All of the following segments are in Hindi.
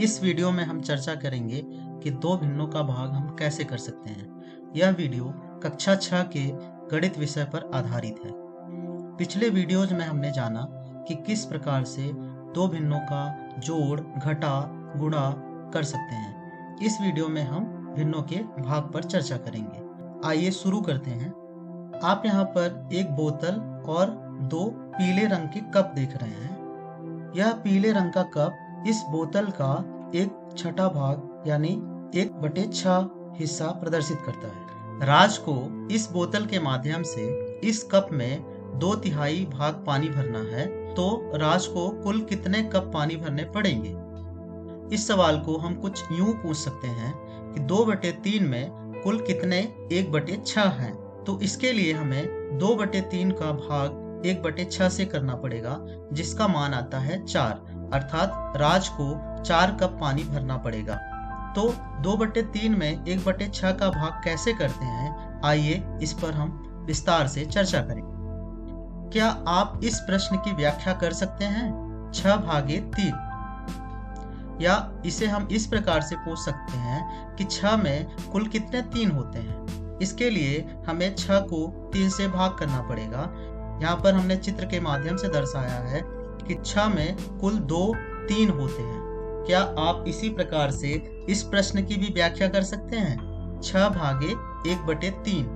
इस वीडियो में हम चर्चा करेंगे कि दो भिन्नों का भाग हम कैसे कर सकते हैं। यह वीडियो कक्षा 6 के गणित विषय पर आधारित है। पिछले वीडियोज में हमने जाना कि किस प्रकार से दो भिन्नों का जोड़, घटा, गुणा कर सकते हैं। इस वीडियो में हम भिन्नों के भाग पर चर्चा करेंगे। आइए शुरू करते हैं। आप यहाँ पर एक बोतल और दो पीले रंग के कप देख रहे हैं। यह पीले रंग का कप इस बोतल का एक छठा भाग यानी 1/6 हिस्सा प्रदर्शित करता है। राज को इस बोतल के माध्यम से इस कप में 2/3 भाग पानी भरना है, तो राज को कुल कितने कप पानी भरने पड़ेंगे। इस सवाल को हम कुछ यूं पूछ सकते हैं कि 2/3 में कुल कितने 1/6 हैं। तो इसके लिए हमें 2/3 का भाग 1/6 से करना पड़ेगा, जिसका मान आता है 4, अर्थात राज को 4 कप पानी भरना पड़ेगा। तो 2/3 में 1/6 का भाग कैसे करते हैं, आइए इस पर हम विस्तार से चर्चा करें। क्या आप इस प्रश्न की व्याख्या कर सकते हैं? 6/3, या इसे हम इस प्रकार से पूछ सकते हैं कि 6 में कुल कितने 3 होते हैं। इसके लिए हमें 6 को 3 से भाग करना पड़ेगा। यहाँ पर हमने चित्र के माध्यम से दर्शाया है कि 6 में कुल 2 3 होते हैं। क्या आप इसी प्रकार से इस प्रश्न की भी व्याख्या कर सकते हैं? 6/1/3,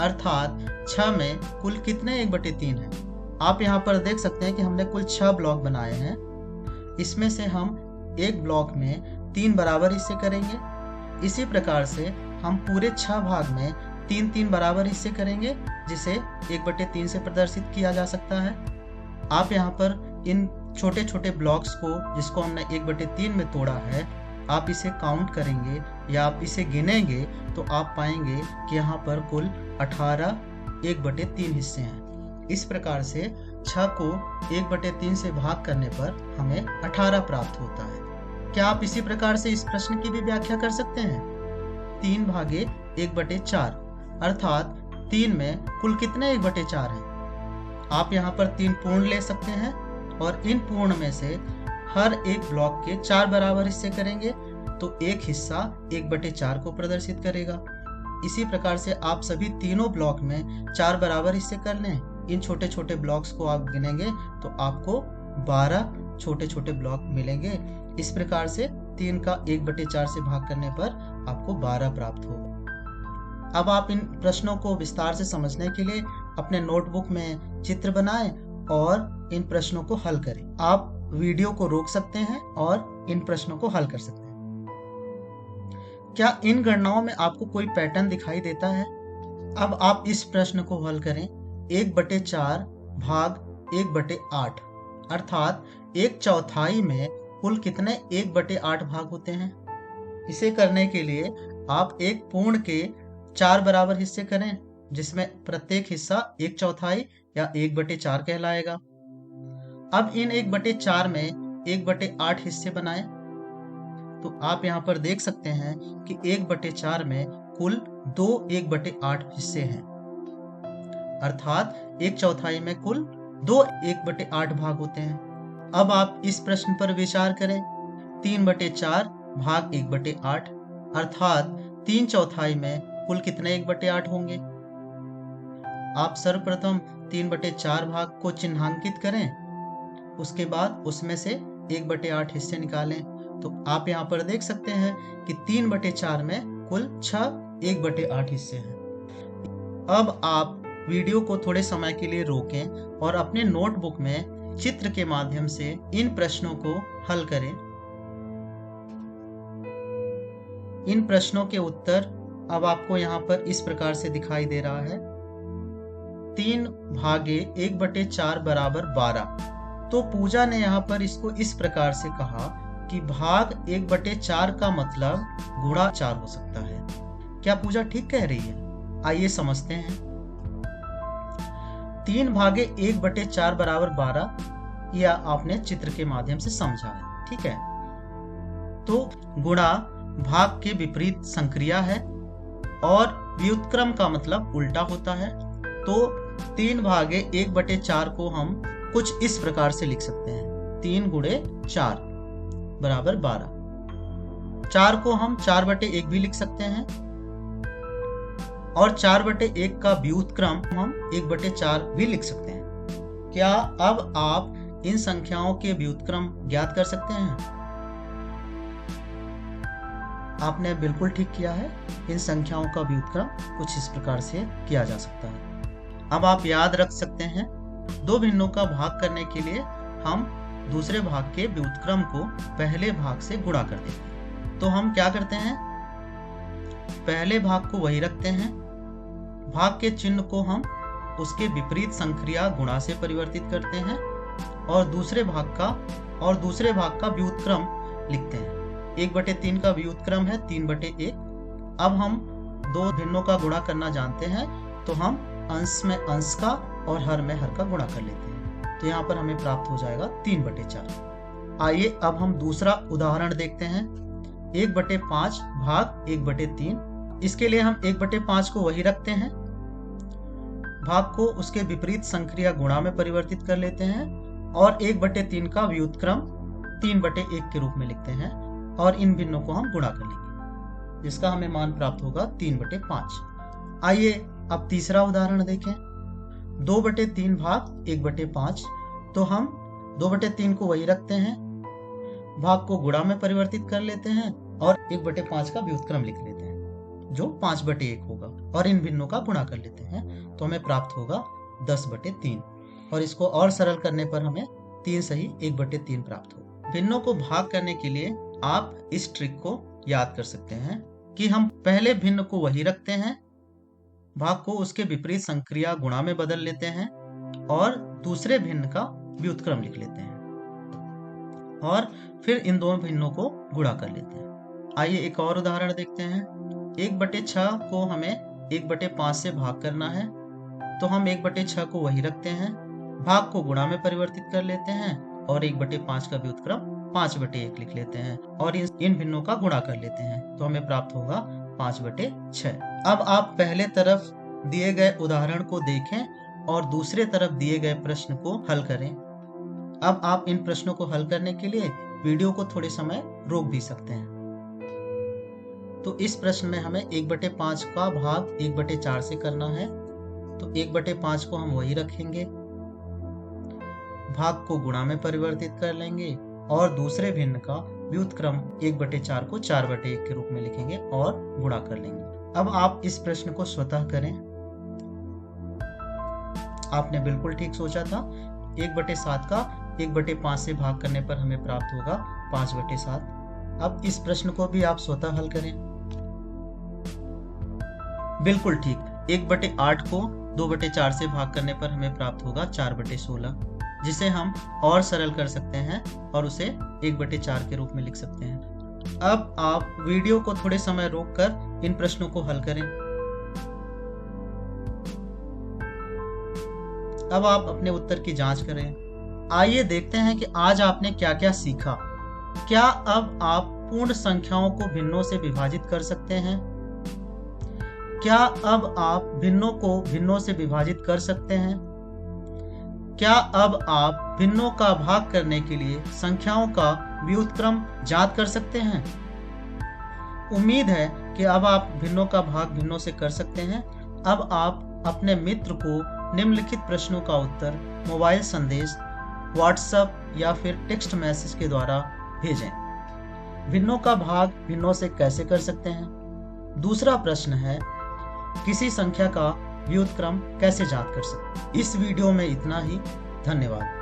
अर्थात 6 में कुल कितने 1/3 हैं। आप यहाँ पर देख सकते हैं कि हमने कुल 6 ब्लॉक बनाए हैं। इसमें से हम एक ब्लॉक में 3 बराबर हिस्से करेंगे। इसी प्रकार से हम पूरे 6 भाग में 3-3 बराबर हिस्से करेंगे, जिसे 1/3 से प्रदर्शित किया जा सकता है। आप यहाँ पर इन छोटे छोटे ब्लॉक्स को, जिसको हमने 1/3 में तोड़ा है, आप इसे काउंट करेंगे या आप इसे गिनेंगे तो आप पाएंगे कि यहाँ पर कुल 18 1/3 हिस्से हैं। इस प्रकार से 6 को 1/3 से भाग करने पर हमें 18 प्राप्त होता है। क्या आप इसी प्रकार से इस प्रश्न की भी व्याख्या कर सकते हैं? 3/1/4, अर्थात 3 में कुल कितने 1/4 हैं। आप यहाँ पर 3 पूर्ण ले सकते हैं और इन पूर्ण में से हर एक ब्लॉक के 4 बराबर हिस्से करेंगे, तो एक हिस्सा 1/4 को प्रदर्शित करेगा। इसी प्रकार से आप सभी तीनों ब्लॉक में 4 बराबर हिस्से कर लें। इन छोटे छोटे ब्लॉक्स को आप गिनेंगे तो आपको 12 छोटे छोटे ब्लॉक मिलेंगे। इस प्रकार से 3 का 1/4 से भाग करने पर आपको 12 प्राप्त होगा। अब आप इन प्रश्नों को विस्तार से समझने के लिए अपने नोटबुक में चित्र बनाएं और इन प्रश्नों को हल करें। आप वीडियो को रोक सकते हैं और इन प्रश्नों को हल कर सकते हैं। क्या इन गणनाओं में आपको कोई पैटर्न दिखाई देता है? अब आप इस प्रश्न को हल करें। 1/4 भाग 1/8, अर्थात 1/4 में कुल कितने 1/8 भाग होते हैं। इसे करने के लिए आप एक पूर्ण के 4 बराबर हिस्से करें, जिसमें प्रत्येक हिस्सा 1/4 या 1/4 कहलाएगा। अब इन 1/4 में 1/8 हिस्से बनाएं। तो आप यहाँ पर देख सकते हैं कि 1/4 में कुल 2 1/8 हिस्से हैं, अर्थात 1/4 में कुल 2 1/8 भाग होते हैं। अब आप इस प्रश्न पर विचार करें। 3/4 भाग 1/8, अर्थात 3/4 में कुल कितने 1/8 होंगे। आप सर्वप्रथम 3/4 भाग को चिन्हांकित करें, उसके बाद उसमें से 1/8 हिस्से निकालें। तो आप यहाँ पर देख सकते हैं कि 3/4 में कुल 6 1/8 हिस्से हैं। अब आप वीडियो को थोड़े समय के लिए रोकें और अपने नोटबुक में चित्र के माध्यम से इन प्रश्नों को हल करें। इन प्रश्नों के उत्तर अब आपको यहाँ पर इस प्रकार से दिखाई दे रहा है। 3/1/4 बराबर 12। तो पूजा ने यहाँ पर इसको इस प्रकार से कहा कि भाग 1/4 का मतलब गुणा 4 हो सकता है। क्या पूजा ठीक कह रही है? आइए समझते हैं। 3/1/4 बराबर 12, यह आपने चित्र के माध्यम से समझा है, ठीक है। तो गुणा भाग के विपरीत संक्रिया है और व्युत्क्रम का मतलब उल्टा होता है। तो 3/1/4 को हम कुछ इस प्रकार से लिख सकते हैं। 3 × 4 बराबर 12। 4 को हम 4/1 भी लिख सकते हैं और 4/1 का व्युत्क्रम हम 1/4 भी लिख सकते हैं। क्या अब आप इन संख्याओं के व्युत्क्रम ज्ञात कर सकते हैं? आपने बिल्कुल ठीक किया है। इन संख्याओं का व्युत्क्रम कुछ इस प्रकार से किया जा सकता है। अब आप याद रख सकते हैं, दो भिन्नों का भाग करने के लिए हम दूसरे भाग के व्युत्क्रम को पहले भाग से गुणा कर देते हैं। तो हम क्या करते हैं, पहले भाग को वही रखते हैं, भाग के चिन्ह को हम उसके विपरीत संक्रिया गुणा से परिवर्तित करते हैं और दूसरे भाग का व्युत्क्रम लिखते हैं। 1/3 का व्युत्क्रम है 3/1। अब हम दो भिन्नों का गुणा करना जानते हैं, तो हम अंश में अंश का और हर में हर का गुणा कर लेते हैं। तो यहाँ पर हमें प्राप्त हो जाएगा 3/4। आइए अब हम दूसरा उदाहरण देखते हैं। 1/5 भाग 1/3। इसके लिए हम 1/5 को वही रखते हैं, भाग को उसके विपरीत संक्रिया गुणा में परिवर्तित कर लेते हैं और 1/3 का व्युत्क्रम 3/1 के रूप में लिखते हैं और इन भिन्नों को हम गुणा कर लेंगे, जिसका हमें मान प्राप्त होगा 3/5। आइए अब तीसरा उदाहरण देखें। 2/3 भाग 1/5। तो हम 2/3 को वही रखते हैं, भाग को गुणा में परिवर्तित कर लेते हैं और 1/5 का व्युत्क्रम लिख लेते हैं, जो 5/1 होगा और इन भिन्नों का गुणा कर लेते हैं, तो हमें प्राप्त होगा 10/3। और इसको और सरल करने पर हमें 3 सही 1/3 प्राप्त होगा। भिन्नों को भाग करने के लिए आप इस ट्रिक को याद कर सकते हैं कि हम पहले भिन्न को वही रखते हैं, भाग को उसके विपरीत संक्रिया गुणा में बदल लेते हैं और दूसरे भिन्न का व्युत्क्रम लिख लेते हैं और फिर इन दोनों भिन्नों को गुणा कर लेते हैं। आइए एक और उदाहरण देखते हैं। 1/6 को हमें 1/5 से भाग करना है, तो हम 1/6 को वही रखते हैं, भाग को गुणा में परिवर्तित कर लेते हैं और 1/5 का व्युत्क्रम 5/1 लिख लेते हैं और इन भिन्नों का गुणा कर लेते हैं, तो हमें प्राप्त होगा 5/6। अब आप पहले तरफ दिए गए उदाहरण को देखें और दूसरे तरफ दिए गए प्रश्न को हल करें। अब आप इन प्रश्नों को हल करने के लिए वीडियो को थोड़े समय रोक भी सकते हैं। तो इस प्रश्न में हमें 1/5 का भाग 1/4 से करना है, तो 1/5 को हम वही रखेंगे, भाग को गुणा में परिवर्तित कर लेंगे और दूसरे भिन्न का व्युत्क्रम 1/4 को 4/1 के रूप में लिखेंगे और गुणा कर लेंगे। अब आप इस प्रश्न को स्वतः करें। आपने बिल्कुल ठीक सोचा था। 1/7 का 1/5 से भाग करने पर हमें प्राप्त होगा 5/7। अब इस प्रश्न को भी आप स्वतः हल करें। बिल्कुल ठीक। 1/8 को 2/4 से भाग करने पर हमें प्राप्त होगा 4/16, जिसे हम और सरल कर सकते हैं और उसे 1/4 के रूप में लिख सकते हैं। अब आप वीडियो को थोड़े समय रोककर इन प्रश्नों को हल करें। अब आप अपने उत्तर की जांच करें। आइए देखते हैं कि आज आपने क्या क्या सीखा। क्या अब आप पूर्ण संख्याओं को भिन्नों से विभाजित कर सकते हैं? क्या अब आप भिन्नों को भिन्नों से विभाजित कर सकते हैं? क्या अब आप भिन्नों का भाग करने के लिए संख्याओं का व्युत्क्रम ज्ञात कर सकते हैं? उम्मीद है कि अब आप भिन्नों का भाग भिन्नों से कर सकते हैं। अब आप अपने मित्र को निम्नलिखित प्रश्नों का उत्तर मोबाइल संदेश, व्हाट्सएप या फिर टेक्स्ट मैसेज के द्वारा भेजें। भिन्नों का भाग भिन्नों से कैसे कर सकते हैं? दूसरा प्रश्न है, किसी संख्या का व्युत्क्रम कैसे ज्ञात कर सकते हैं? इस वीडियो में इतना ही। धन्यवाद।